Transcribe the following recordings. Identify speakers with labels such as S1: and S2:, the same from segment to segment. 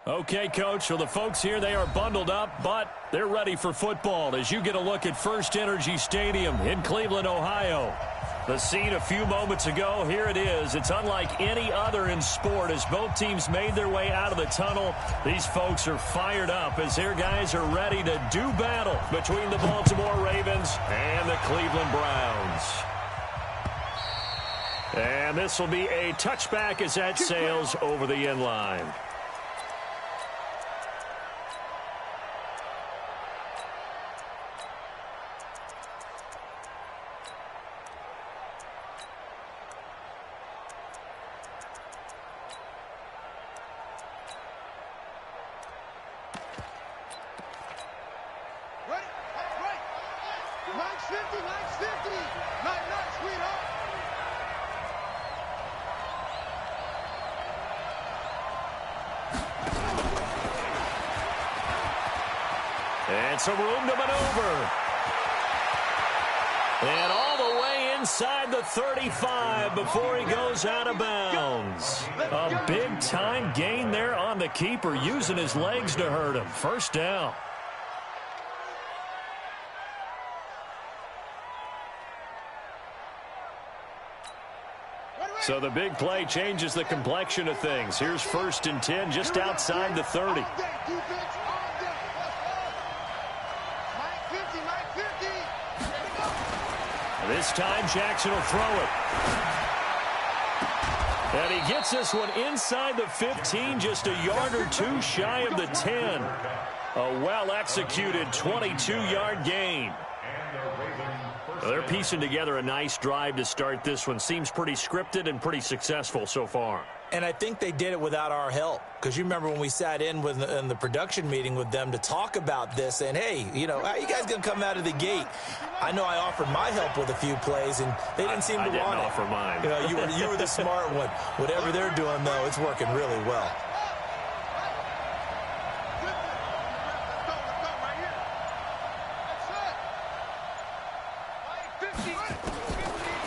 S1: Okay, Coach, so the folks here, they are bundled up, but they're ready for football as you get a look at First Energy Stadium in Cleveland, Ohio. The scene a few moments ago, here it is. It's unlike any other in sport as both teams made their way out of the tunnel. These folks are fired up as their guys are ready to do battle between the Baltimore Ravens and the Cleveland Browns. And this will be a touchback as that sails over the end line. And some room to maneuver. And all the way inside the 35 before he goes out of bounds. A big-time gain there on the keeper, using his legs to hurt him. First down. So the big play changes the complexion of things. Here's 1st and 10 just outside the 30. This time Jackson will throw it. And he gets this one inside the 15, just a yard or two shy of the 10. A well-executed 22-yard gain. They're piecing together a nice drive to start this one. Seems pretty scripted and pretty successful so far.
S2: And I think they did it without our help. Because you remember when we sat in the production meeting with them to talk about this. And, hey, you know, how are you guys going to come out of the gate? I know I offered my help with a few plays, and they didn't seem to want it.
S1: I didn't offer mine.
S2: You know, you were the smart one. Whatever they're doing, though, it's working really well.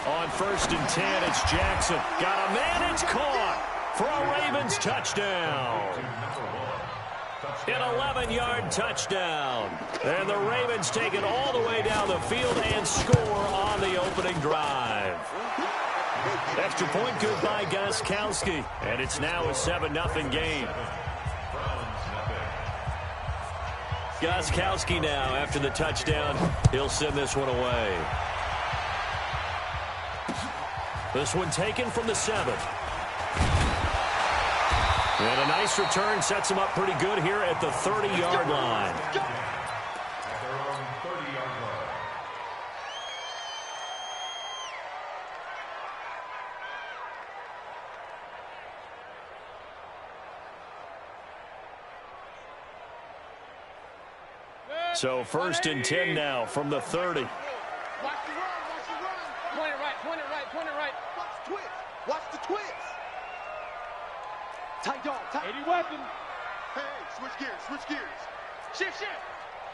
S1: On 1st and 10, it's Jackson. Got a man, it's caught for a Ravens touchdown. An 11-yard touchdown. And the Ravens take it all the way down the field and score on the opening drive. Extra point good by Gostkowski. And it's now a 7-0 game. Gostkowski now, after the touchdown, he'll send this one away. This one taken from the 7. And a nice return sets him up pretty good here at the 30-yard line. So 1st and 10 now from the 30.
S3: Watch the run, watch the run. Point it right, point it right, point it right. Watch the twist, watch the twist. Tight dog, tight. 80 weapon. Hey, switch gears, switch gears. Shift, shift.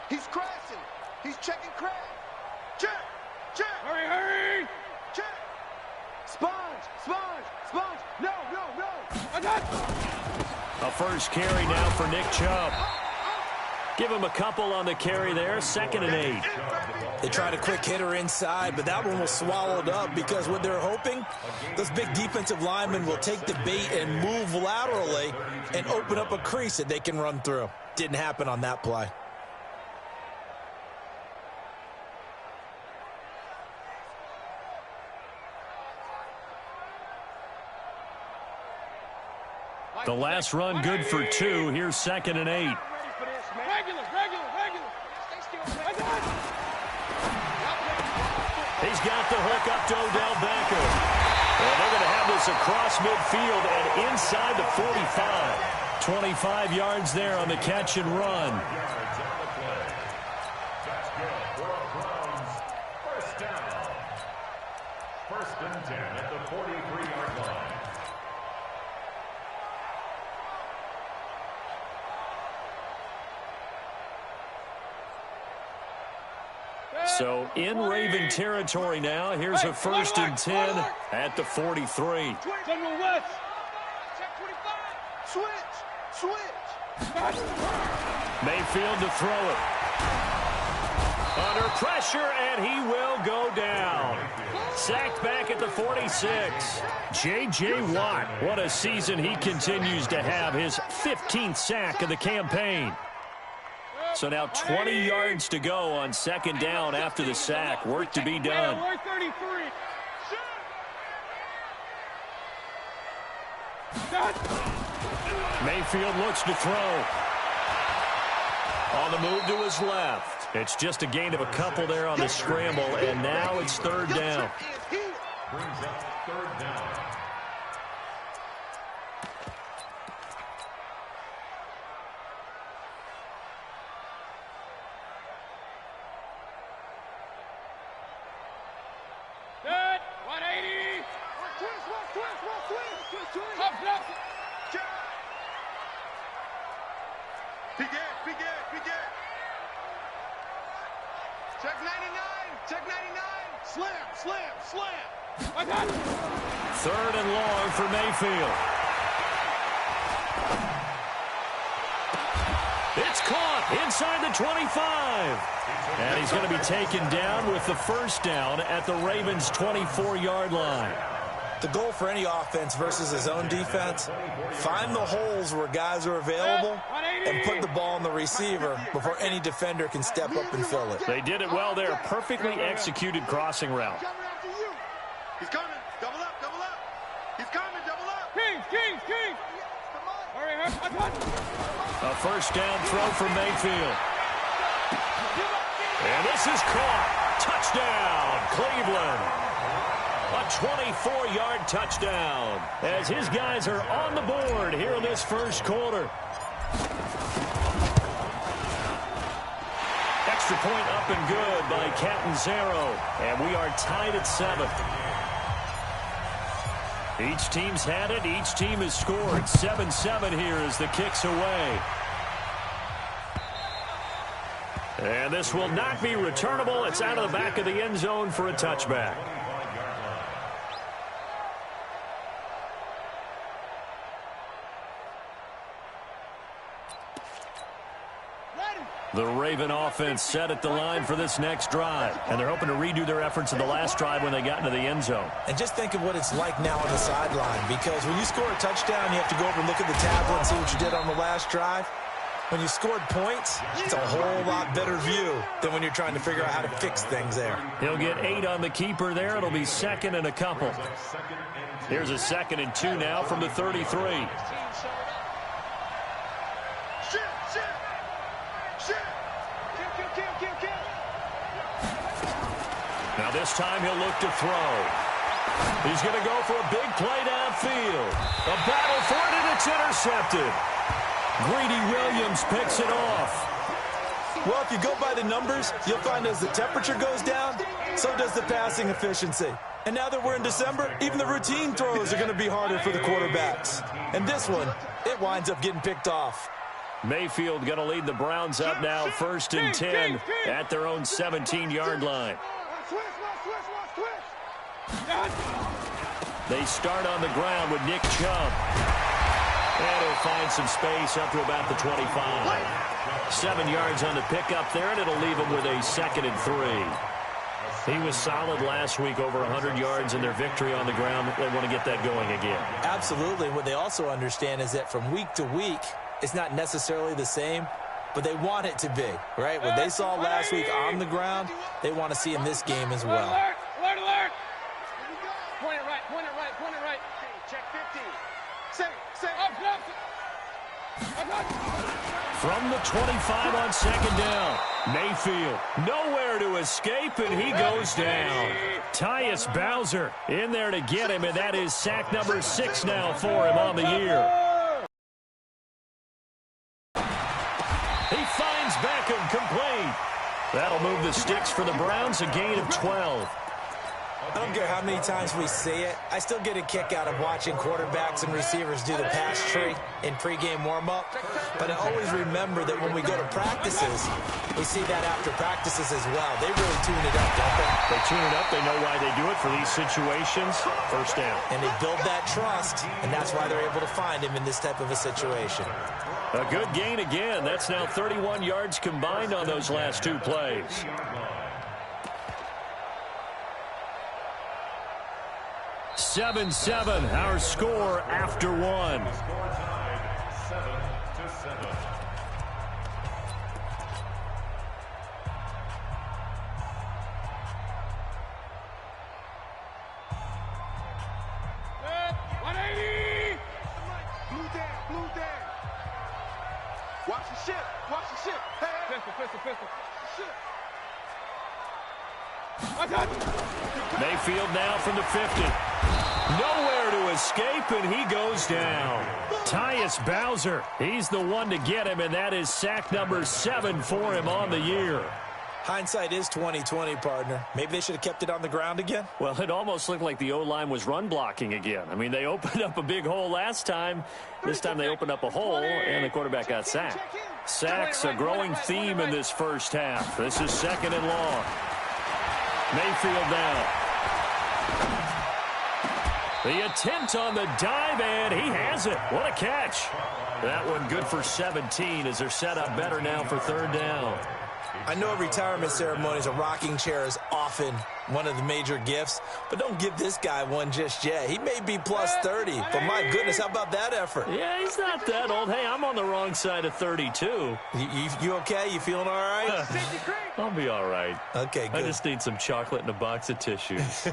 S3: He's crashing. He's checking crash. Check, check. Hurry, hurry. Check. Sponge, sponge, sponge. No, no, no. I got it.
S1: A first carry now for Nick Chubb. Give him a couple on the carry there. 2nd and 8.
S2: They tried a quick hitter inside, but that one was swallowed up because what they're hoping, those big defensive linemen will take the bait and move laterally and open up a crease that they can run through. Didn't happen on that play.
S1: The last run good for 2. Here's 2nd and 8.
S3: Regular.
S1: He's got the hook up to Odell Beckham. And they're going to have this across midfield and inside the 45. 25 yards there on the catch and run.
S4: First down. 1st and 10 at the 43-yard line.
S1: So in Raven territory now. Here's a 1st and 10 at the 43.
S3: General West. Check 25. Switch. Switch.
S1: Mayfield to throw it. Under pressure, and he will go down. Sacked back at the 46. J.J. Watt, what a season he continues to have. His 15th sack of the campaign. So now 20 yards to go on second down after the sack. Work to be done. Mayfield looks to throw. On the move to his left. It's just a gain of a couple there on the scramble, and now it's third down.
S4: Brings up third down.
S3: Good. 180. Twist. Begin. Check 99. Slam.
S1: Third and long for Mayfield. It's caught inside the 25. And he's going to be taken down with the first down at the Ravens' 24-yard line.
S2: The goal for any offense versus his own defense, find the holes where guys are available and put the ball on the receiver before any defender can step up and fill it.
S1: They did it well there. Perfectly executed crossing route.
S3: He's coming. Double up. He's coming. Double up. King.
S1: A first down throw for Mayfield. And this is caught. Touchdown, Cleveland. A 24-yard touchdown as his guys are on the board here in this first quarter. Extra point up and good by Catanzaro. And we are tied at 7. Each team's had it. Each team has scored. 7-7 here as the kick's away. And this will not be returnable. It's out of the back of the end zone for a touchback. The Raven offense set at the line for this next drive. And they're hoping to redo their efforts in the last drive when they got into the end zone.
S2: And just think of what it's like now on the sideline, because when you score a touchdown, you have to go over and look at the tablet and see what you did on the last drive. When you scored points, it's a whole lot better view than when you're trying to figure out how to fix things there.
S1: He'll get 8 on the keeper there. It'll be second and a couple. Here's a 2nd and 2 now from the 33. Now this time he'll look to throw. He's going to go for a big play downfield. A battle for it, and it's intercepted. Greedy Williams picks it off.
S2: Well, if you go by the numbers, you'll find as the temperature goes down, so does the passing efficiency. And now that we're in December, even the routine throws are going to be harder for the quarterbacks. And this one, it winds up getting picked off.
S1: Mayfield going to lead the Browns up now, 1st and 10 at their own 17-yard line. They start on the ground with Nick Chubb. And he'll find some space up to about the 25. 7 yards on the pickup there, and it'll leave him with a 2nd and 3. He was solid last week, over 100 yards in their victory on the ground. They want to get that going again.
S2: Absolutely. What they also understand is that from week to week, it's not necessarily the same, but they want it to be, right? What they saw last week on the ground, they want to see in this game as well.
S3: Alert! Point it right. Check 50. Say.
S1: From the 25 on second down, Mayfield nowhere to escape, and he goes down. Tyus Bowser in there to get him, and that is sack number 6 now for him on the year. He finds Beckham complete. That'll move the sticks for the Browns, a gain of 12.
S2: I don't care how many times we see it. I still get a kick out of watching quarterbacks and receivers do the pass tree in pregame warm-up. But I always remember that when we go to practices, we see that after practices as well. They really tune it up, don't they?
S1: They tune it up. They know why they do it for these situations. First down.
S2: And they build that trust, and that's why they're able to find him in this type of a situation.
S1: A good gain again. That's now 31 yards combined on those last two plays. 7-7, our score after one.
S4: Score tied 7-7.
S3: Watch the ship. Watch the ship. Hey. Pistol. Ship.
S1: Mayfield now from the 50. Nowhere to escape, and he goes down. Tyus Bowser, he's the one to get him, and that is sack number 7 for him on the year.
S2: Hindsight is 20/20, partner. Maybe they should have kept it on the ground again.
S1: Well, it almost looked like the O-line was run blocking again. I mean, they opened up a big hole last time. This time they opened up a hole, and the quarterback got sacked. Sacks, a growing theme in this first half. This is 2nd and long. Mayfield now. The attempt on the dive, and he has it. What a catch. That one good for 17 as they're set up better now for 3rd down.
S2: I know at retirement ceremonies, a rocking chair is often one of the major gifts, but don't give this guy one just yet. He may be plus 30, but my goodness, how about that effort?
S1: Yeah, he's not that old. Hey, I'm on the wrong side of 32.
S2: You okay? You feeling all right?
S1: I'll be all right.
S2: Okay, good.
S1: I just need some chocolate and a box of tissues.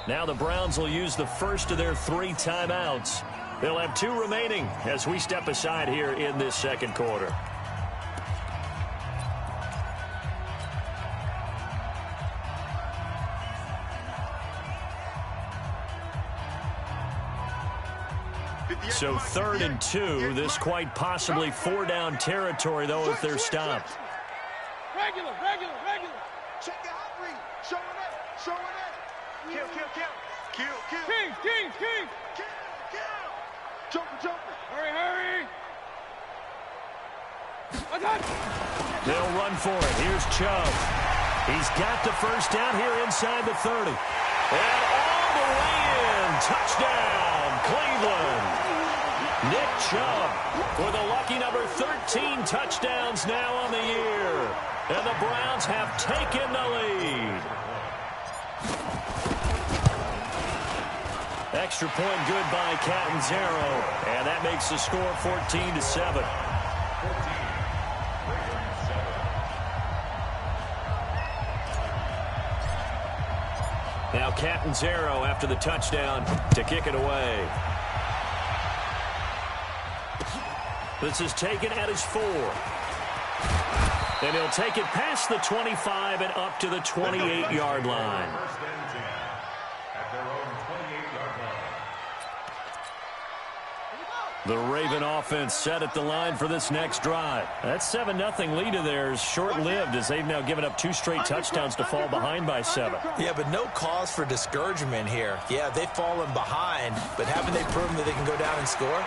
S1: Now the Browns will use the first of their 3 timeouts. They'll have 2 remaining as we step aside here in this second quarter. So 3rd and 2, this quite possibly 4-down territory, though, if they're stopped.
S3: Regular. Check the hot read. Showing up. Kill. King. Kill. Jumper. Hurry.
S1: They'll run for it. Here's Chubb. He's got the first down here inside the 30. And all the way in. Touchdown, Cleveland. Nick Chubb with a lucky number 13 touchdowns now on the year. And the Browns have taken the lead. Extra point good by Catanzaro. And that makes the score 14-7. Now Catanzaro after the touchdown to kick it away. This is taken at his 4. And he'll take it past the 25 and up to the 28-yard line.
S4: First and 10 at their own 28-yard line.
S1: The Raven offense set at the line for this next drive. That 7-0 lead of theirs short-lived as they've now given up 2 straight touchdowns to fall behind by 7.
S2: Yeah, but no cause for discouragement here. Yeah, they've fallen behind, but haven't they proven that they can go down and score?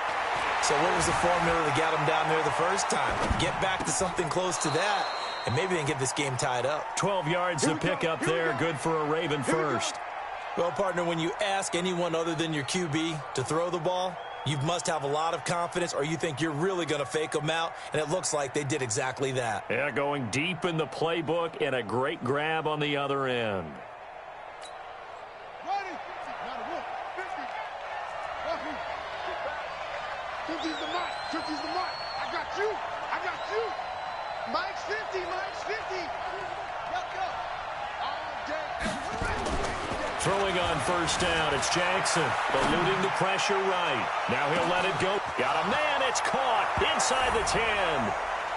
S2: So what was the formula that got them down there the first time? Get back to something close to that, and maybe they can get this game tied up.
S1: 12 yards to pick up there. Good for a Raven first.
S2: Well, partner, when you ask anyone other than your QB to throw the ball, you must have a lot of confidence or you think you're really going to fake them out, and it looks like they did exactly that.
S1: Yeah, going deep in the playbook and a great grab on the other end.
S3: I got you. Mike's 50.
S1: Throwing on first down, it's Jackson, eluding the pressure right. Now he'll let it go. Got a man, it's caught inside the 10.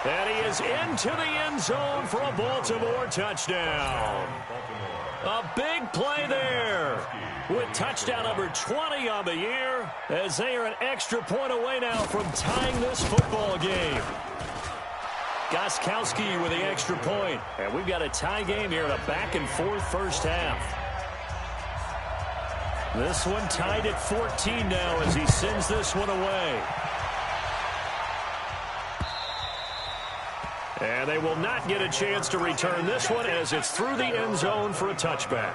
S1: And he is into the end zone for a Baltimore touchdown. A big play there with touchdown number 20 on the year as they are an extra point away now from tying this football game. Gostkowski with the extra point. And we've got a tie game here in a back-and-forth first half. This one tied at 14 now as he sends this one away. And they will not get a chance to return this one as it's through the end zone for a touchback.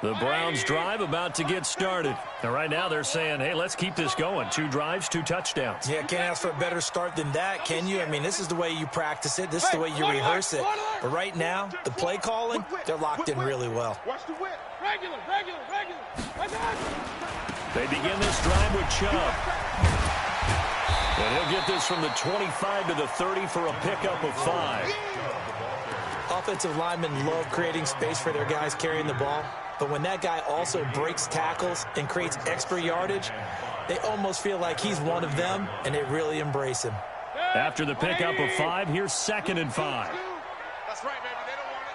S1: The Browns drive about to get started. And right now they're saying, hey, let's keep this going. 2 drives, 2 touchdowns.
S2: Yeah, can't ask for a better start than that, can you? I mean, this is the way you practice it. This is the way you rehearse it. But right now, the play calling, they're locked in really well.
S3: Watch the whip. Regular.
S1: They begin this drive with Chubb. And he'll get this from the 25 to the 30 for a pickup of 5.
S2: Offensive linemen love creating space for their guys carrying the ball. But when that guy also breaks tackles and creates extra yardage, they almost feel like he's one of them, and they really embrace him.
S1: After the pickup of 5, here's 2nd and 5.
S3: That's right, baby. They don't want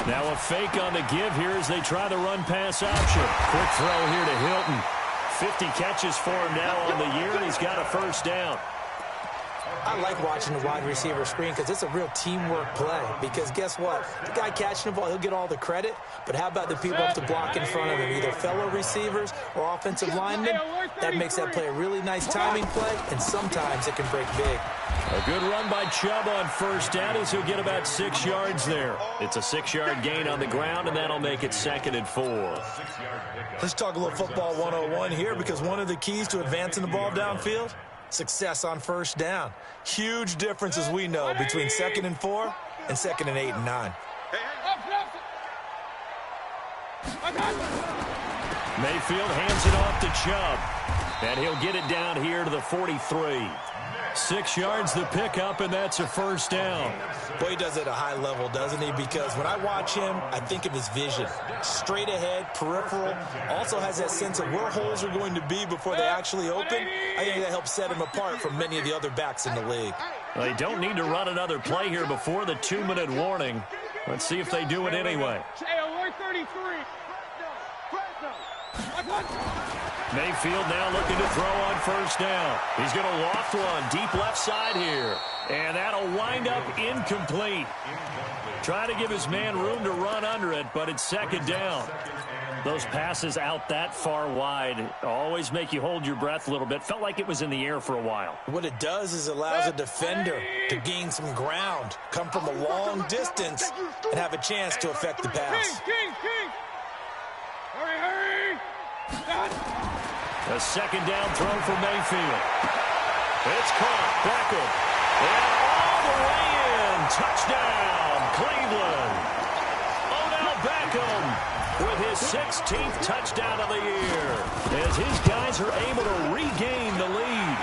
S3: it.
S1: Now a fake on the give here as they try the run-pass option. Quick throw here to Hilton. 50 catches for him now on the year, and he's got a first down.
S2: I like watching the wide receiver screen because it's a real teamwork play. Because guess what? The guy catching the ball, he'll get all the credit. But how about the people up to block in front of him, either fellow receivers or offensive linemen? That makes that play a really nice timing play, and sometimes it can break big.
S1: A good run by Chubb on first down as he'll get about 6 yards there. It's a 6-yard gain on the ground, and that'll make it 2nd and 4.
S2: Let's talk a little football 101 here, because one of the keys to advancing the ball downfield, success on first down. Huge difference, as we know, between 2nd and 4 and 2nd and 8 and 9.
S1: Mayfield hands it off to Chubb. And he'll get it down here to the 43. 6 yards the pickup, and that's a first down.
S2: Boy, he does it at a high level, doesn't he? Because when I watch him, I think of his vision. Straight ahead, peripheral. Also has that sense of where holes are going to be before they actually open. I think that helps set him apart from many of the other backs in the league.
S1: Well, they don't need to run another play here before the 2-minute warning. Let's see if they do it anyway. Mayfield now looking to throw on first down. He's going to loft one deep left side here. And that'll wind up incomplete. Try to give his man room to run under it, but it's 2nd down. Those passes out that far wide always make you hold your breath a little bit. Felt like it was in the air for a while.
S2: What it does is it allows a defender to gain some ground, come from a long distance, and have a chance to affect the pass.
S3: Hurry!
S1: A 2nd down throw for Mayfield. It's caught. Beckham. And all the way in. Touchdown, Cleveland. Odell Beckham with his 16th touchdown of the year as his guys are able to regain the lead.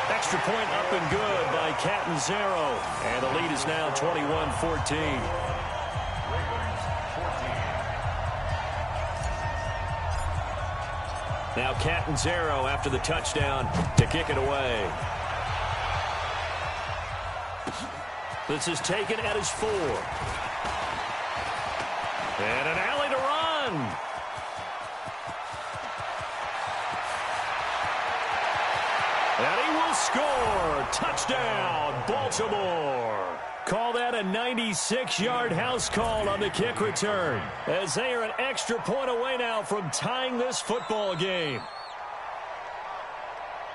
S1: Extra point up and good by Catanzaro. And the lead is now 21-14. Now Catanzaro after the touchdown to kick it away. This is taken at his 4. And an alley to run. And he will score. Touchdown, Baltimore. Call that a 96-yard house call on the kick return, as they are an extra point away now from tying this football game.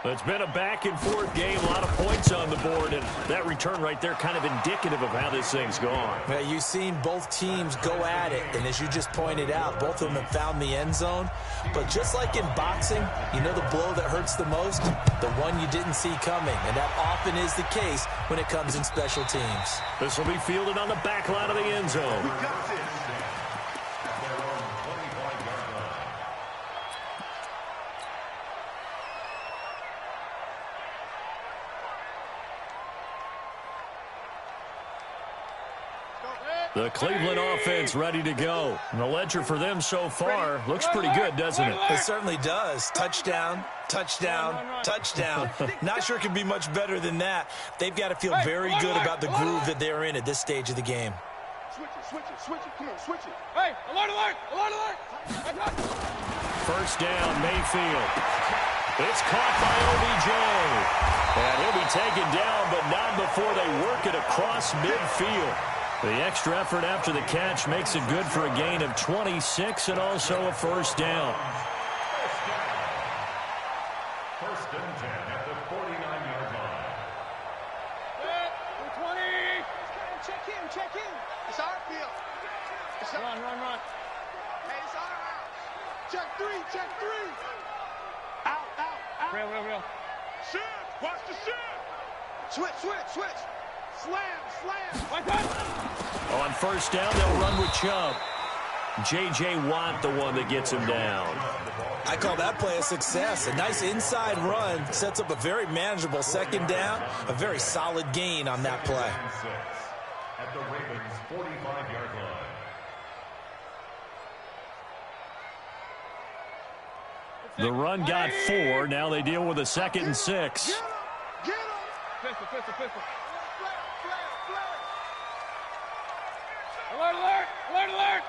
S1: It's been a back-and-forth game, a lot of points on the board, and that return right there kind of indicative of how this thing's gone.
S2: Yeah, you've seen both teams go at it, and as you just pointed out, both of them have found the end zone. But just like in boxing, you know the blow that hurts the most? The one you didn't see coming, and that often is the case when it comes in special teams.
S1: This will be fielded on the back line of the end zone.
S3: We got this.
S1: The Cleveland offense ready to go. And the ledger for them so far looks pretty good, doesn't it?
S2: It certainly does. Touchdown, touchdown, touchdown. Not sure it can be much better than that. They've got to feel very good about the groove that they're in at this stage of the game.
S3: Switch it, switch it, switch it. Come on, switch it.
S5: Hey, alert, alert, alert, alert.
S1: First down, Mayfield. It's caught by OBJ. And he'll be taken down, but not before they work it across midfield. The extra effort after the catch makes it good for a gain of 26 and also a first down.
S4: First and 10 at the 49-yard line.
S5: 20.
S3: Check in. It's our field.
S5: Run.
S3: Hey, it's our house. Check three. Out.
S5: Real.
S3: Shift. Watch the shift. Switch. Slam.
S1: On first down, they'll run with Chubb. J.J. Watt, the one that gets him down.
S2: I call that play a success. A nice inside run sets up a very manageable second down. A very solid gain on that play.
S4: At the Ravens' 45-yard line.
S1: The run got 4. Now they deal with a 2nd and 6.
S3: Get him.
S5: Pistol. Alert.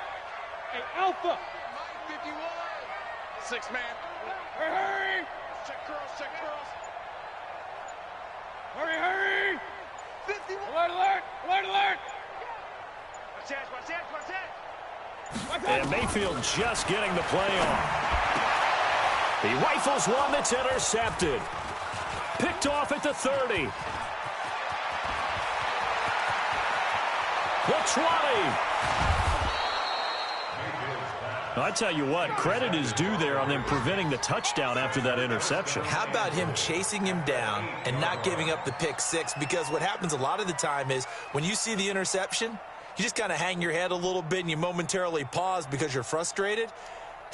S5: Hey, Alpha.
S3: 51. 6-man.
S5: Hurry.
S3: Check curls.
S5: Hurry.
S3: 51.
S5: Alert.
S3: Watch that.
S1: And Mayfield just getting the play on. He rifles one that's intercepted. Picked off at the 30. The 20. I tell you what, credit is due there on them preventing the touchdown after that interception.
S2: How about him chasing him down and not giving up the pick six? Because what happens a lot of the time is when you see the interception, you just kind of hang your head a little bit and you momentarily pause because you're frustrated.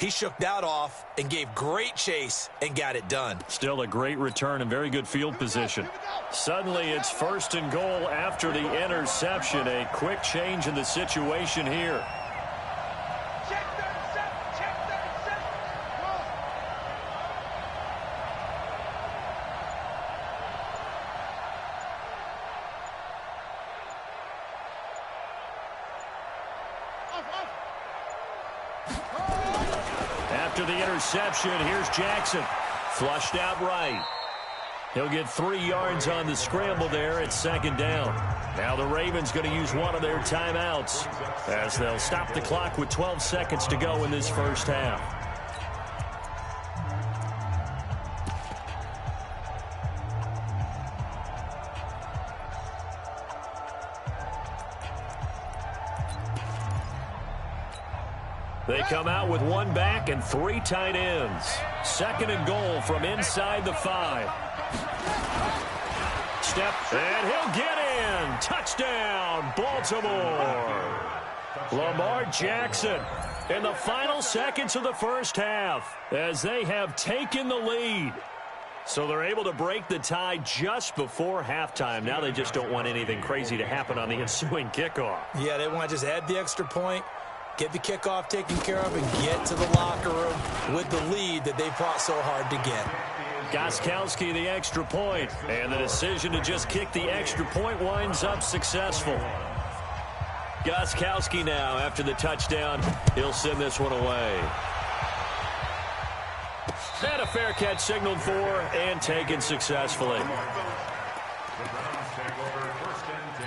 S2: He shook that off and gave great chase and got it done.
S1: Still a great return and very good field position. Suddenly it's 1st and goal after the interception. A quick change in the situation here. After the interception, here's Jackson. Flushed out right. He'll get 3 yards on the scramble there at 2nd down. Now the Ravens going to use one of their timeouts as they'll stop the clock with 12 seconds to go in this first half. They come out with 1 back and 3 tight ends. 2nd and goal from inside the 5. Step, and he'll get in. Touchdown, Baltimore. Lamar Jackson in the final seconds of the first half as they have taken the lead. So they're able to break the tie just before halftime. Now they just don't want anything crazy to happen on the ensuing kickoff.
S2: Yeah, they want to just add the extra point, get the kickoff taken care of, and get to the locker room with the lead that they fought so hard to get.
S1: Gostkowski the extra point, and the decision to just kick the extra point winds up successful. Gostkowski now, after the touchdown, he'll send this one away. And a fair catch signaled for and taken successfully.
S4: The Browns take over 1st and 10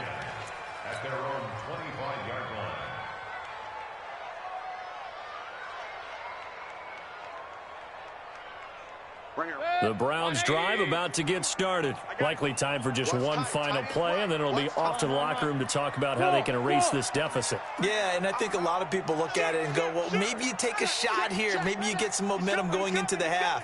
S4: at their own 25-yard line.
S1: The Browns drive about to get started. Likely time for just one final play, and then it'll be off to the locker room to talk about how they can erase this deficit.
S2: Yeah, and I think a lot of people look at it and go, well, maybe you take a shot here. Maybe you get some momentum going into the half.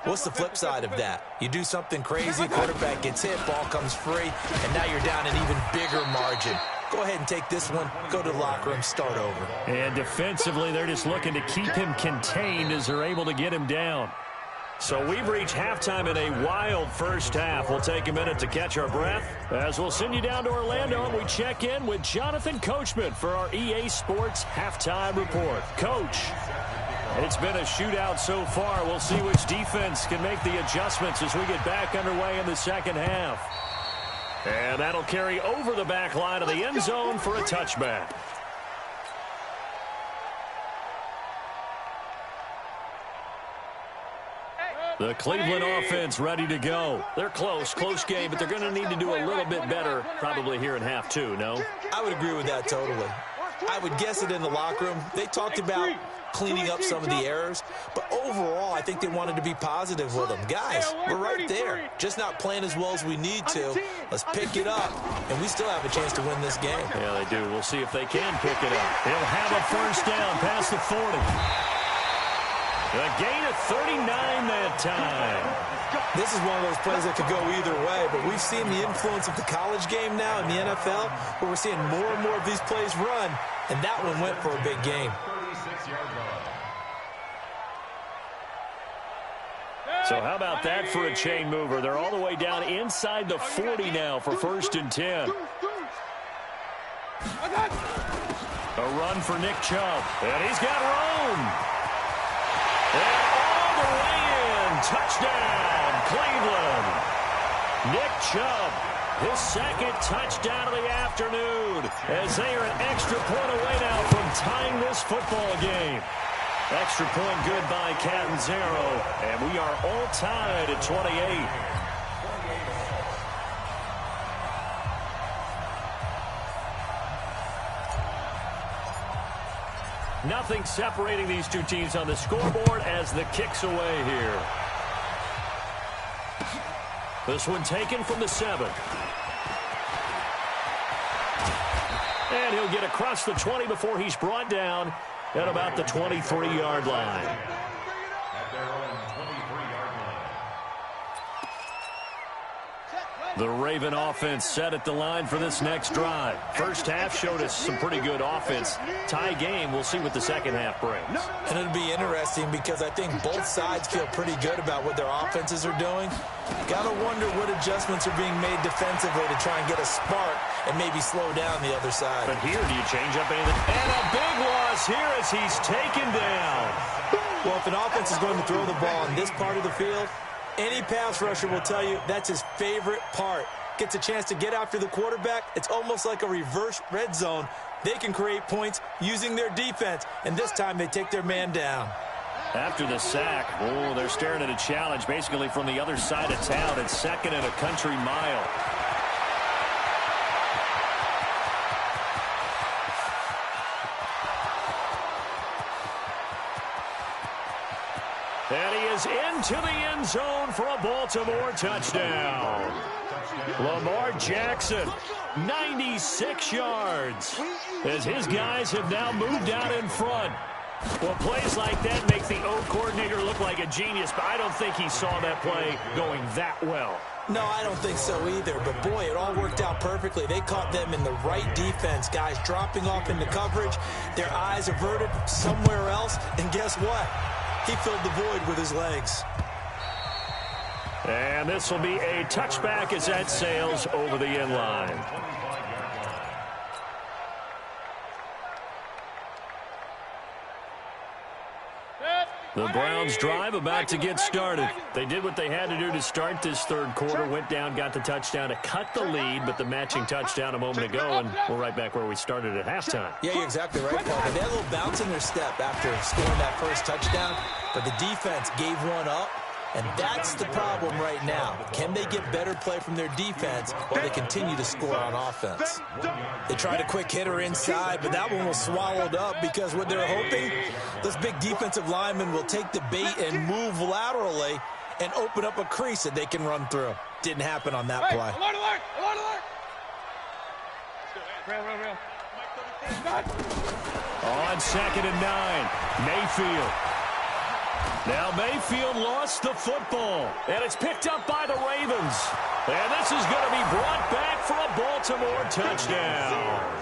S2: What's the flip side of that? You do something crazy, quarterback gets hit, ball comes free, and now you're down an even bigger margin. Go ahead and take this one, go to the locker room, start over.
S1: And defensively, they're just looking to keep him contained as they're able to get him down. So we've reached halftime in a wild first half. We'll take a minute to catch our breath as we'll send you down to Orlando and we check in with Jonathan Coachman for our EA Sports Halftime Report. Coach, it's been a shootout so far. We'll see which defense can make the adjustments as we get back underway in the second half. And that'll carry over the back line of the end zone for a touchback. The Cleveland offense ready to go. They're close game, but they're going to need to do a little bit better probably here in half two, no?
S2: I would agree with that totally. I would guess it in the locker room. They talked about cleaning up some of the errors, but overall, I think they wanted to be positive with them. Guys, we're right there. Just not playing as well as we need to. Let's pick it up, and we still have a chance to win this game.
S1: Yeah, they do. We'll see if they can pick it up. They'll have a first down past the 40. A gain of 39 that time.
S2: This is one of those plays that could go either way, but we've seen the influence of the college game now in the NFL, where we're seeing more and more of these plays run, and that one went for a big gain.
S1: So how about that for a chain mover? They're all the way down inside the 40 now for first and 10. A run for Nick Chubb, and he's got room. And all the way in, touchdown, Cleveland. Nick Chubb, his second touchdown of the afternoon, as they are an extra point away now from tying this football game. Extra point good by Catanzaro, and we are all tied at 28. Nothing separating these two teams on the scoreboard as the kick's away here. This one taken from the 7. And he'll get across the 20 before he's brought down at about the 23-yard line. The Raven offense set at the line for this next drive. First half showed us some pretty good offense. Tie game, we'll see what the second half brings.
S2: And it'll be interesting because I think both sides feel pretty good about what their offenses are doing. Got to wonder what adjustments are being made defensively to try and get a spark and maybe slow down the other side.
S1: But here, do you change up anything? And a big loss here as he's taken down.
S2: Well, if an offense is going to throw the ball in this part of the field, any pass rusher will tell you that's his favorite part. Gets a chance to get after the quarterback. It's almost like a reverse red zone. They can create points using their defense, and this time they take their man down.
S1: After the sack, oh, they're staring at a challenge basically from the other side of town. It's second and a country mile. And he is into the end zone for a Baltimore touchdown. Lamar Jackson, 96 yards, as his guys have now moved out in front. Well, plays like that make the O coordinator look like a genius, but I don't think he saw that play going that well.
S2: No, I don't think so either, but boy, it all worked out perfectly. They caught them in the right defense, guys dropping off into coverage, their eyes averted somewhere else, and guess what? He filled the void with his legs.
S1: And this will be a touchback as that sails over the end line. The Browns drive about to get started. They did what they had to do to start this third quarter. Went down, got the touchdown to cut the lead, but the matching touchdown a moment ago, and we're right back where we started at halftime.
S2: Yeah, you're exactly right, Parker. They had a little bounce in their step after scoring that first touchdown, but the defense gave one up, and that's the problem right now. Can they get better play from their defense while they continue to score on offense? They tried a quick hitter inside, but that one was swallowed up because what they're hoping, those big defensive linemen will take the bait and move laterally, and open up a crease that they can run through. Didn't happen on that play.
S5: Alert, alert, alert, alert. Real.
S1: On 2nd and 9, Mayfield. Now Mayfield lost the football, and it's picked up by the Ravens. And this is going to be brought back for a Baltimore touchdown.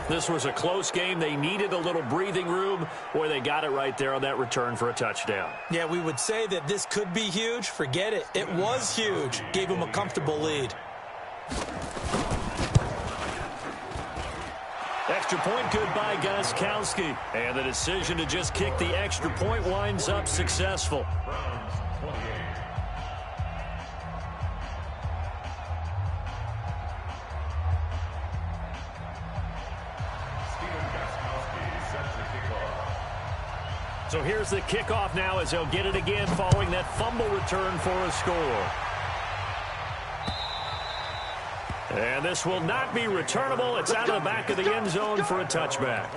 S1: This was a close game. They needed a little breathing room. Boy, they got it right there on that return for a touchdown.
S2: Yeah, we would say that this could be huge. Forget it. It was huge. Gave them a comfortable lead.
S1: Extra point good by Gostkowski. And the decision to just kick the extra point winds up successful. So here's the kickoff now as they'll get it again following that fumble return for a score. And this will not be returnable. It's out of the back of the end zone for a touchback.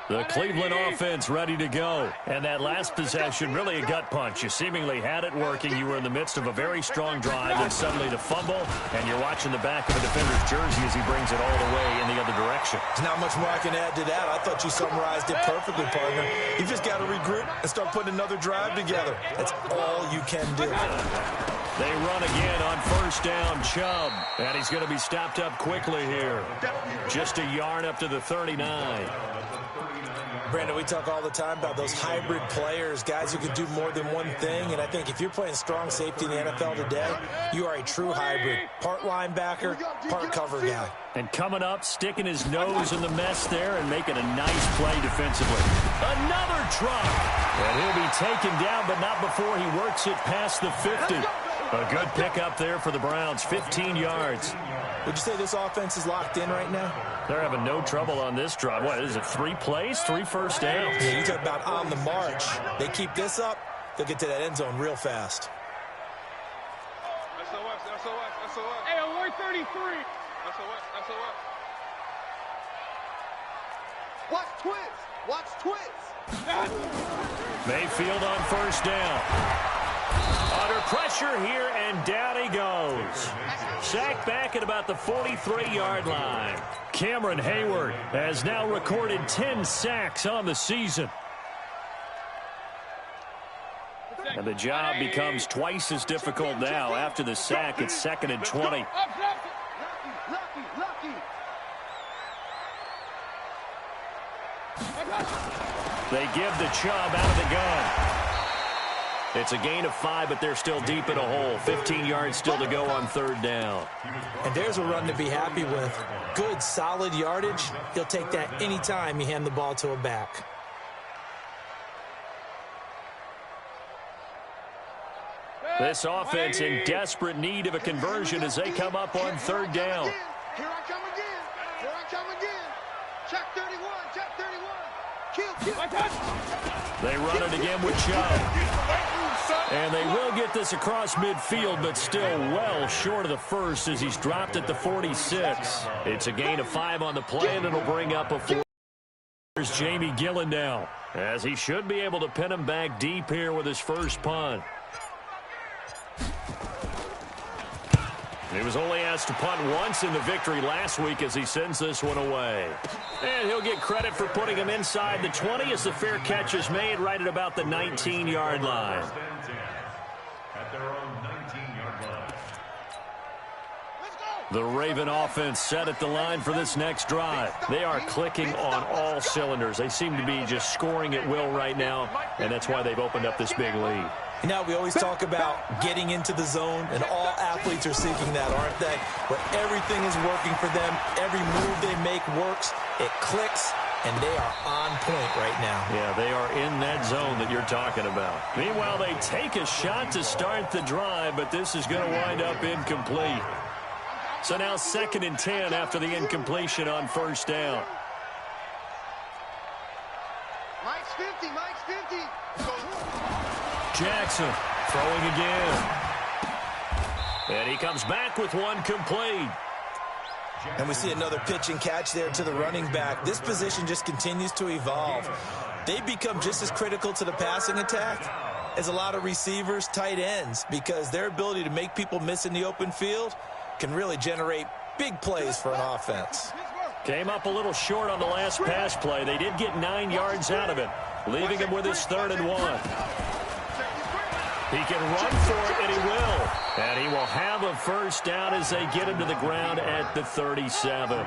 S1: The Cleveland offense ready to go. And that last possession, really a gut punch. You seemingly had it working. You were in the midst of a very strong drive, and suddenly the fumble, and you're watching the back of a defender's jersey as he brings it all the way in the other direction.
S2: There's not much more I can add to that. I thought you summarized it perfectly, partner. You just got to regroup and start putting another drive together. That's all you can do.
S1: They run again on 1st down, Chubb. And he's going to be stopped up quickly here. Just a yard up to the 39.
S2: Brandon, we talk all the time about those hybrid players, guys who can do more than one thing. And I think if you're playing strong safety in the NFL today, you are a true hybrid. Part linebacker, part cover guy.
S1: And coming up, sticking his nose in the mess there and making a nice play defensively. Another truck. And he'll be taken down, but not before he works it past the 50. A good pickup there for the Browns, 15 yards.
S2: Would you say this offense is locked in right now?
S1: They're having no trouble on this drive. What is it, 3 plays, 3 first downs?
S2: Yeah, you talk about on the march. They keep this up, they'll get to that end zone real fast.
S5: SOS. Hey, alert 33. SOS.
S3: Watch twins.
S1: Mayfield on 1st down. Under pressure here, and down he goes. Sacked back at about the 43-yard line. Cameron Hayward has now recorded 10 sacks on the season. And the job becomes twice as difficult now. After the sack, it's 2nd and 20.
S3: Lucky.
S1: They give the Chubb out of the gun. It's a gain of 5, but they're still deep in a hole. 15 yards still to go on 3rd down.
S2: And there's a run to be happy with. Good, solid yardage. He'll take that anytime you hand the ball to a back.
S1: This offense in desperate need of a conversion as they come up on 3rd down.
S3: Here I come again. Check 31. Kill.
S1: They run it again with Chubb. And they will get this across midfield, but still well short of the first as he's dropped at the 46. It's a gain of 5 on the play, and it'll bring up a 4. Here's Jamie Gillen now, as he should be able to pin him back deep here with his first punt. He was only asked to punt once in the victory last week as he sends this one away. And he'll get credit for putting him inside the 20 as the fair catch is made right at about the 19-yard line.
S4: At their own 19-yard line.
S1: The Raven offense set at the line for this next drive. They are clicking on all cylinders. They seem to be just scoring at will right now, and that's why they've opened up this big lead.
S2: You know, we always talk about getting into the zone, and all athletes are seeking that, aren't they? But everything is working for them. Every move they make works. It clicks, and they are on point right now.
S1: Yeah, they are in that zone that you're talking about. Meanwhile, they take a shot to start the drive, but this is going to wind up incomplete. So now 2nd and 10 after the incompletion on 1st down.
S3: Mike's 50.
S1: Jackson throwing again. And he comes back with one complete.
S2: And we see another pitch and catch there to the running back. This position just continues to evolve. They become just as critical to the passing attack as a lot of receivers, tight ends, because their ability to make people miss in the open field can really generate big plays for an offense.
S1: Came up a little short on the last pass play. They did get 9 yards out of it, leaving him with his 3rd and 1. He can run for it, and he will. And he will have a first down as they get him to the ground at the 37.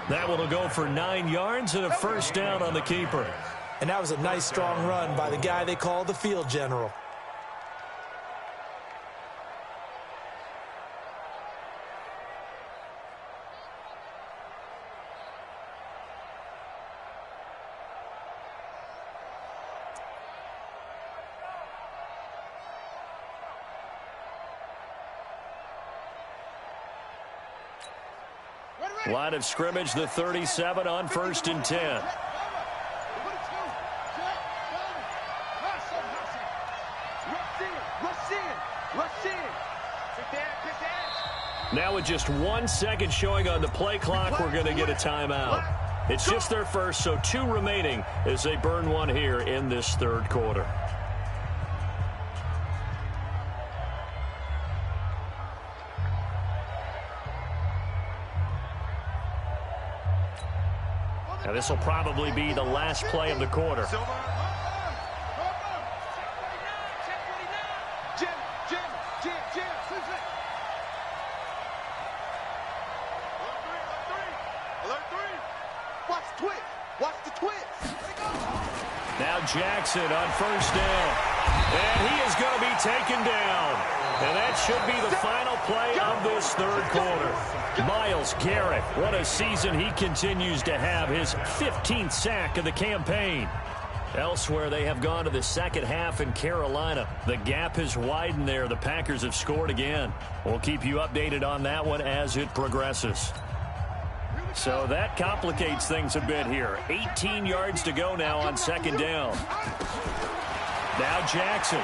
S1: That one will go for 9 yards and a first down on the keeper.
S2: And that was a nice, strong run by the guy they call the field general.
S1: Line of scrimmage, the 37 on 1st and 10. Now with just 1 second showing on the play clock, we're going to get a timeout. It's just their first, so 2 remaining as they burn one here in this 3rd quarter. Now this will probably be the last play of the quarter. Now Jackson on 1st down. And he is going to be taken down. And that should be the final play of this 3rd quarter. Myles Garrett, what a season he continues to have. His 15th sack of the campaign. Elsewhere, they have gone to the second half in Carolina. The gap has widened there. The Packers have scored again. We'll keep you updated on that one as it progresses. So that complicates things a bit here. 18 yards to go now on 2nd down. Now Jackson.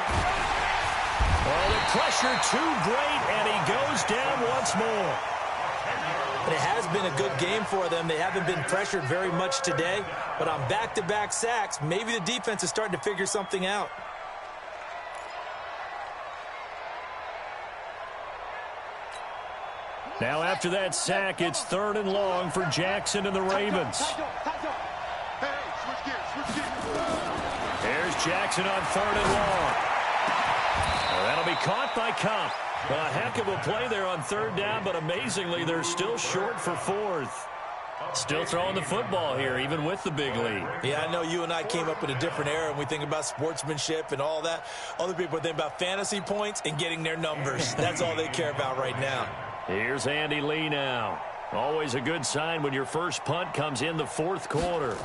S1: Oh, the pressure too great, and he goes down once more.
S2: It has been a good game for them. They haven't been pressured very much today, but on back-to-back sacks, maybe the defense is starting to figure something out.
S1: Now after that sack, it's 3rd and long for Jackson and the Ravens. Here's Jackson on 3rd and long. That'll be caught by Cup. A heck of a play there on 3rd down, but amazingly, they're still short for 4th. Still throwing the football here, even with the big lead.
S2: Yeah, I know you and I came up in a different era, and we think about sportsmanship and all that. Other people think about fantasy points and getting their numbers. That's all they care about right now.
S1: Here's Andy Lee now. Always a good sign when your first punt comes in the 4th quarter.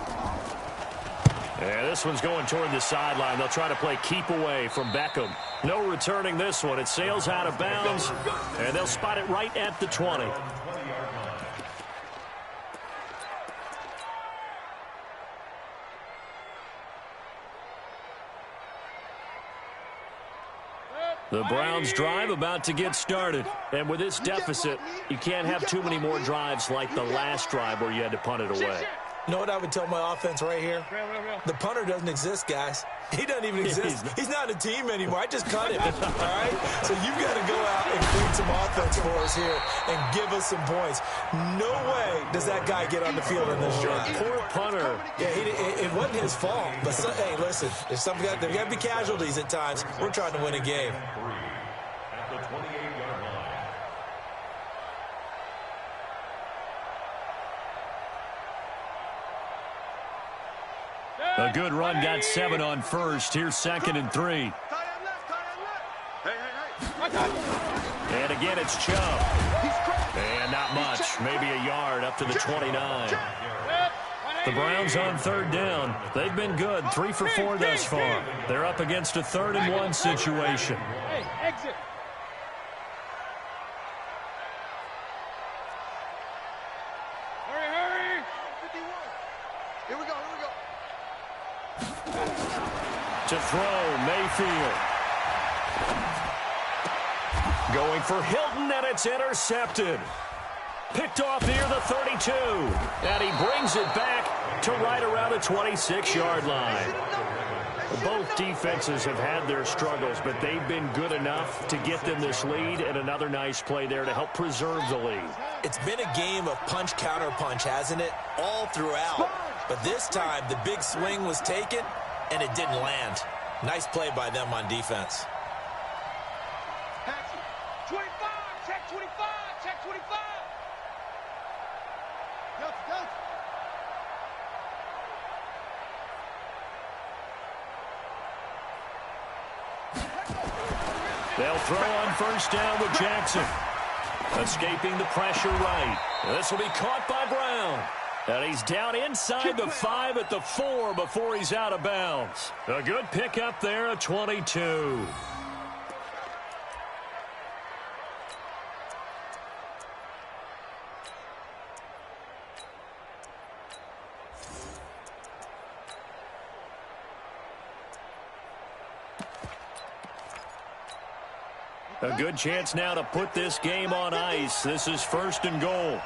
S1: And this one's going toward the sideline. They'll try to play keep away from Beckham. No returning this one. It sails out of bounds, and they'll spot it right at the 20. The Browns drive about to get started. And with this deficit, you can't have too many more drives like the last drive where you had to punt it away.
S2: You know what I would tell my offense right here? The punter doesn't exist, guys. He doesn't even exist. He's not a team anymore. I just cut him, all right? So you've got to go out and create some offense for us here and give us some points. No way does that guy get on the field in this drive.
S1: Poor punter.
S2: Yeah, it wasn't his fault. But, hey, listen, there's got to be casualties at times. We're trying to win a game.
S4: At the 28-yard line.
S1: A good run, got 7 on 1st. Here's 2nd and 3. And again, it's Chubb. And not much, maybe a yard up to the 29. The Browns on 3rd down. They've been good, 3 for 4 thus far. They're up against a 3rd and 1 situation.
S5: Hey, exit. Hurry.
S3: Here we go.
S1: To throw, Mayfield. Going for Hilton, and it's intercepted. Picked off near the 32. And he brings it back to right around the 26-yard line. Both defenses have had their struggles, but they've been good enough to get them this lead, and another nice play there to help preserve the lead.
S2: It's been a game of punch-counter-punch, hasn't it? All throughout. But this time, the big swing was taken, and it didn't land. Nice play by them on defense.
S5: 25, check 25, check 25.
S1: They'll throw on first down with Jackson. Escaping the pressure right. This will be caught by Brown. And he's down inside the 5 at the 4 before he's out of bounds. A good pickup there at 22. A good chance now to put this game on ice. This is first and goal.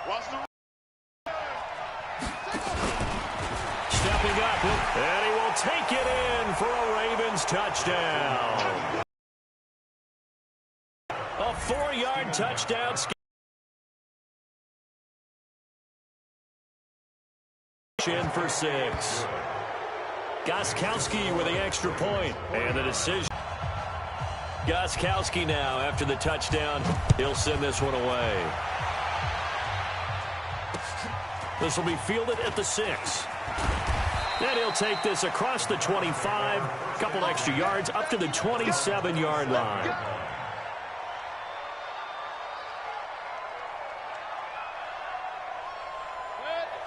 S1: Stepping up, and he will take it in for a Ravens touchdown. A 4-yard touchdown. In for 6. Gostkowski with the extra point, and the decision. Gostkowski now, after the touchdown, he'll send this one away. This will be fielded at the 6. Then he'll take this across the 25, a couple extra yards, up to the 27-yard line.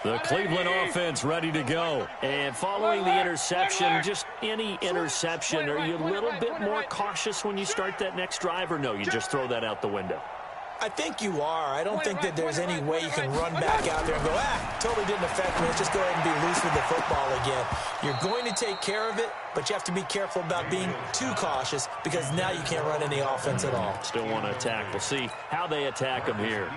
S1: The Cleveland offense ready to go. And following the interception, just any interception, are you a little bit more cautious when you start that next drive, or no, you just throw that out the window?
S2: I think you are. I don't think that there's any way you can run back out there and go, totally didn't affect me. Let's just go ahead and be loose with the football again. You're going to take care of it, but you have to be careful about being too cautious because now you can't run any offense at all.
S1: Still want to attack. We'll see how they attack him here.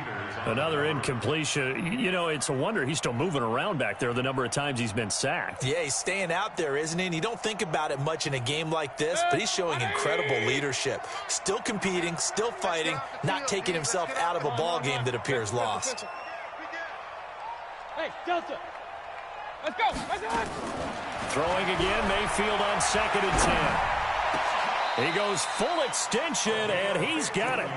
S1: Another incompletion. You know, it's a wonder he's still moving around back there the number of times he's been sacked.
S2: Yeah, he's staying out there, isn't he? And you don't think about it much in a game like this, but he's showing incredible leadership. Still competing, still fighting, not taking himself out of a ball game that appears lost.
S5: Hey, Delta. Let's go. Let's go.
S1: Throwing again, Mayfield on 2nd and 10. He goes full extension, and he's got it.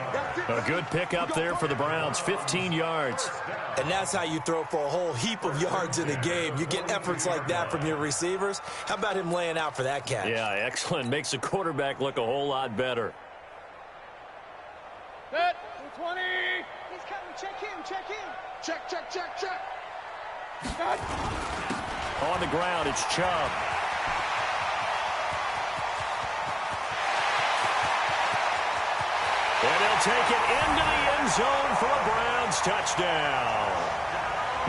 S1: A good pickup there for the Browns, 15 yards.
S2: And that's how you throw for a whole heap of yards in a game. You get efforts like that from your receivers. How about him laying out for that catch?
S1: Yeah, excellent. Makes the quarterback look a whole lot better.
S5: Set. 20.
S3: He's coming. Check him. Check him. Check, check, check, check.
S5: Cut.
S1: On the ground, it's Chubb. And he'll take it into the end zone for a Browns touchdown.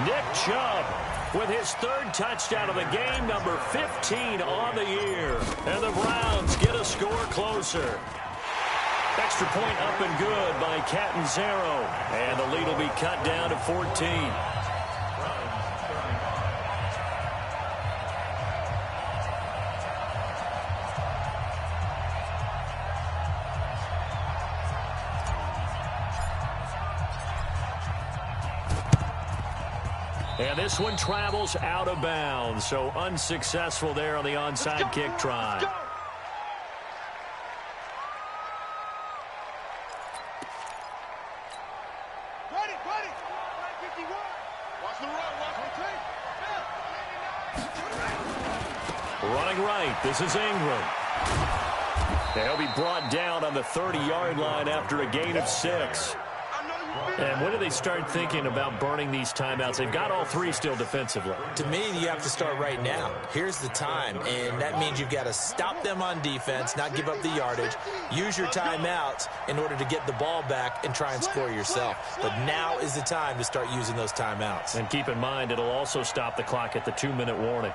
S1: Nick Chubb with his 3rd touchdown of the game, number 15 on the year. And the Browns get a score closer. Extra point up and good by Catanzaro. And the lead will be cut down to 14. And this one travels out of bounds, so unsuccessful there on the onside kick try. Running right, this is Ingram. They'll be brought down on the 30-yard line after a gain of 6. And when do they start thinking about burning these timeouts? They've got all 3 still defensively.
S2: To me, you have to start right now. Here's the time, and that means you've got to stop them on defense, not give up the yardage, use your timeouts in order to get the ball back and try and score yourself. But now is the time to start using those timeouts.
S1: And keep in mind, it'll also stop the clock at the 2-minute warning.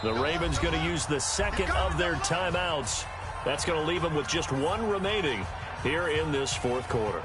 S1: The Ravens going to use the second of their timeouts. That's going to leave them with just one remaining here in this fourth quarter.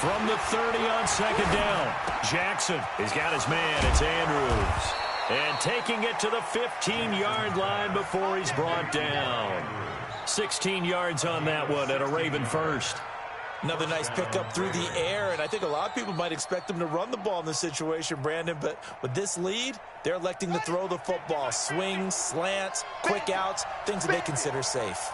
S1: From the 30 on second down, Jackson has got his man. It's Andrews. And taking it to the 15-yard line before he's brought down. 16 yards on that one at a Raven first.
S2: Another nice pickup through the air, and I think a lot of people might expect them to run the ball in this situation, Brandon, but with this lead, they're electing to throw the football. Swings, slants, quick outs, things that they consider safe.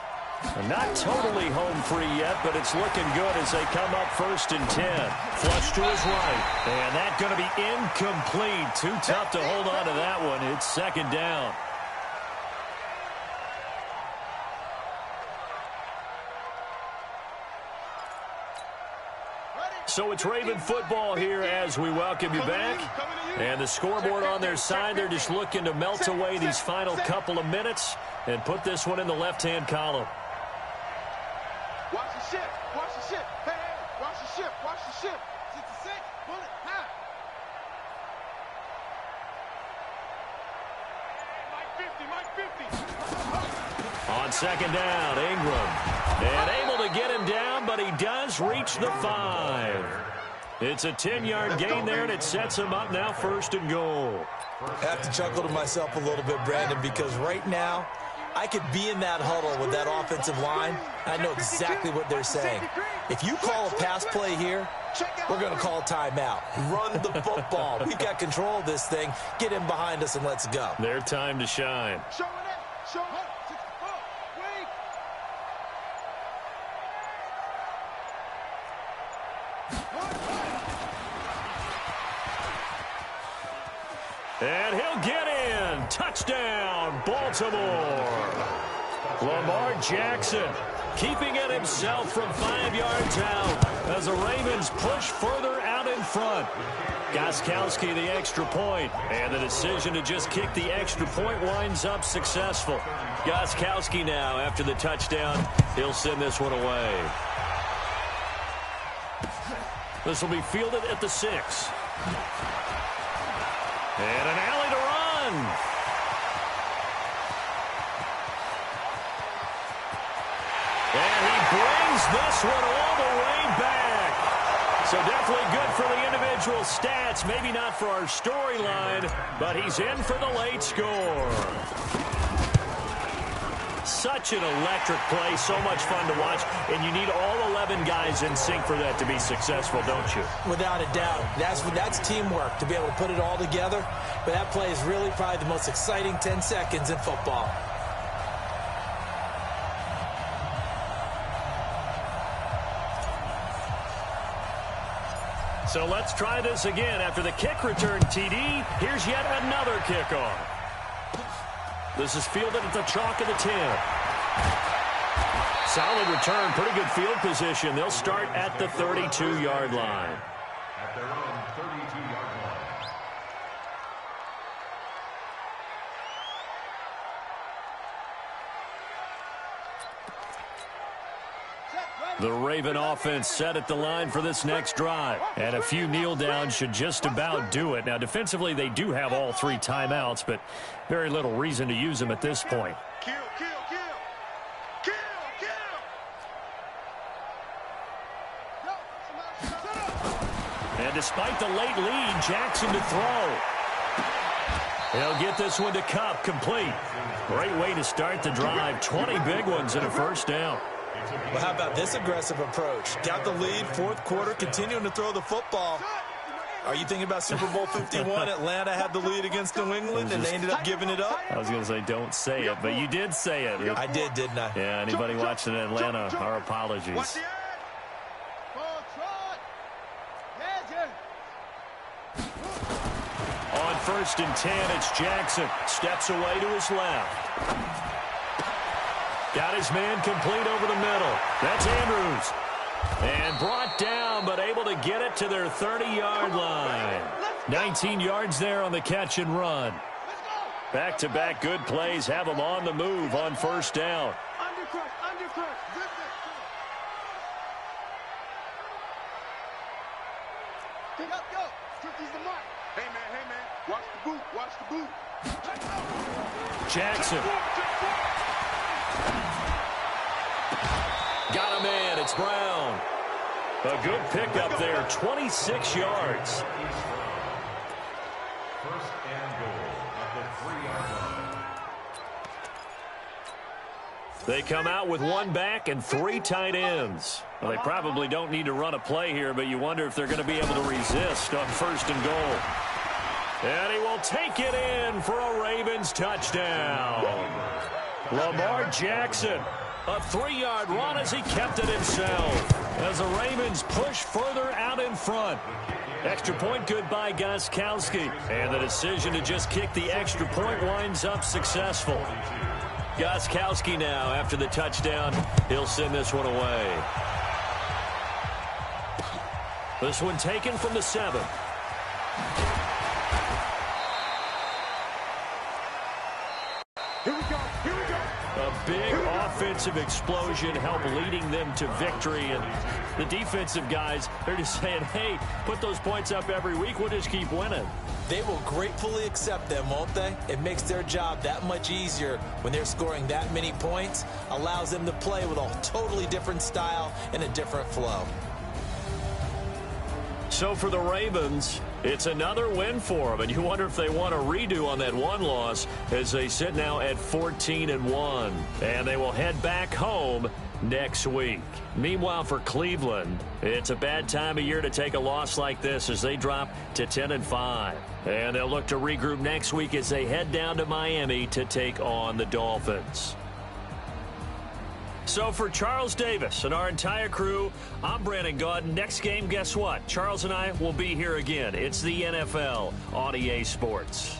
S1: Not totally home free yet, but it's looking good as they come up 1st and 10. Flush to his right. And that's going to be incomplete. Too tough to hold on to that one. It's second down. So it's Raven football here as we welcome you back. And the scoreboard on their side, they're just looking to melt away these final couple of minutes and put this one in the left-hand column.
S3: Watch the ship. Watch the ship. Hey, hey, watch the ship. Watch the ship. 66. Bullet. High. Mike 50. Mike 50.
S1: On second down, Ingram. And able to get him down, but he does reach the 5. It's a 10-yard gain there, and it sets him up now 1st and goal.
S2: I have to chuckle to myself a little bit, Brandon, because right now, I could be in that huddle with that offensive line. I know exactly what they're saying. If you call a pass play here, we're going to call a timeout. Run the football. We've got control of this thing. Get in behind us and let's go.
S1: Their time to shine.
S3: Show it in. Show it. 64. Wait.
S1: And he'll get in. Touchdown, Baltimore. Lamar Jackson keeping it himself from 5 yards out as the Ravens push further out in front. Gostkowski the extra point, and the decision to just kick the extra point winds up successful. Gostkowski now, after the touchdown, he'll send this one away. This will be fielded at the 6. And an alley to run. And he brings this one all the way back. So definitely good for the individual stats. Maybe not for our storyline, but he's in for the late score. Such an electric play, so much fun to watch, and you need all 11 guys in sync for that to be successful, don't you?
S2: Without a doubt. That's teamwork, to be able to put it all together. But that play is really probably the most exciting 10 seconds in football.
S1: So let's try this again. After the kick return TD, here's yet another kickoff. This is fielded at the chalk of the 10. Solid return, pretty good field position. They'll start at the 32-yard line.
S4: At their own 32-yard line.
S1: The Raven offense set at the line for this next drive. And a few kneel downs should just about do it. Now, defensively, they do have all 3 timeouts, but very little reason to use them at this point.
S3: Kill, kill, kill. Kill, kill.
S1: And despite the late lead, Jackson to throw. He'll get this one to Cup, complete. Great way to start the drive. 20 big ones and a first down.
S2: Well, how about this aggressive approach? Got the lead, 4th quarter, continuing to throw the football. Are you thinking about Super Bowl 51? Atlanta had the lead against New England, and they ended up giving it up?
S1: I was going to say, don't say it, but you did say it.
S2: I did, didn't I?
S1: Yeah, anybody watching in Atlanta, our apologies. On 1st and 10. It's Jackson. Steps away to his left. Got his man complete over the middle. That's Andrews. And brought down, but able to get it to their 30-yard line. 19 yards there on the catch and run. Back-to-back good plays have them on the move on 1st down.
S3: Undercrush. Go. Trickie's the mark. Hey, man. Watch the boot.
S1: Jackson. Got him in. It's Brown. A good pickup there. 26 yards.
S4: 1st and goal at the 3-yard line.
S1: They come out with 1 back and 3 tight ends. Well, they probably don't need to run a play here, but you wonder if they're going to be able to resist on 1st and goal. And he will take it in for a Ravens touchdown. Lamar Jackson, a 3-yard run as he kept it himself. As the Ravens push further out in front. Extra point good by Gostkowski. And the decision to just kick the extra point winds up successful. Gostkowski now, after the touchdown, he'll send this one away. This one taken from the 7.
S3: Here we go.
S1: A big offensive explosion helped leading them to victory. And the defensive guys, they're just saying, hey, put those points up every week. We'll just keep winning.
S2: They will gratefully accept them, won't they? It makes their job that much easier when they're scoring that many points. Allows them to play with a totally different style and a different flow.
S1: So for the Ravens, it's another win for them. And you wonder if they want a redo on that one loss as they sit now at 14-1. And they will head back home next week. Meanwhile, for Cleveland, it's a bad time of year to take a loss like this as they drop to 10-5. And they'll look to regroup next week as they head down to Miami to take on the Dolphins. So for Charles Davis and our entire crew, I'm Brandon Gaudin. Next game, guess what? Charles and I will be here again. It's the NFL on EA Sports.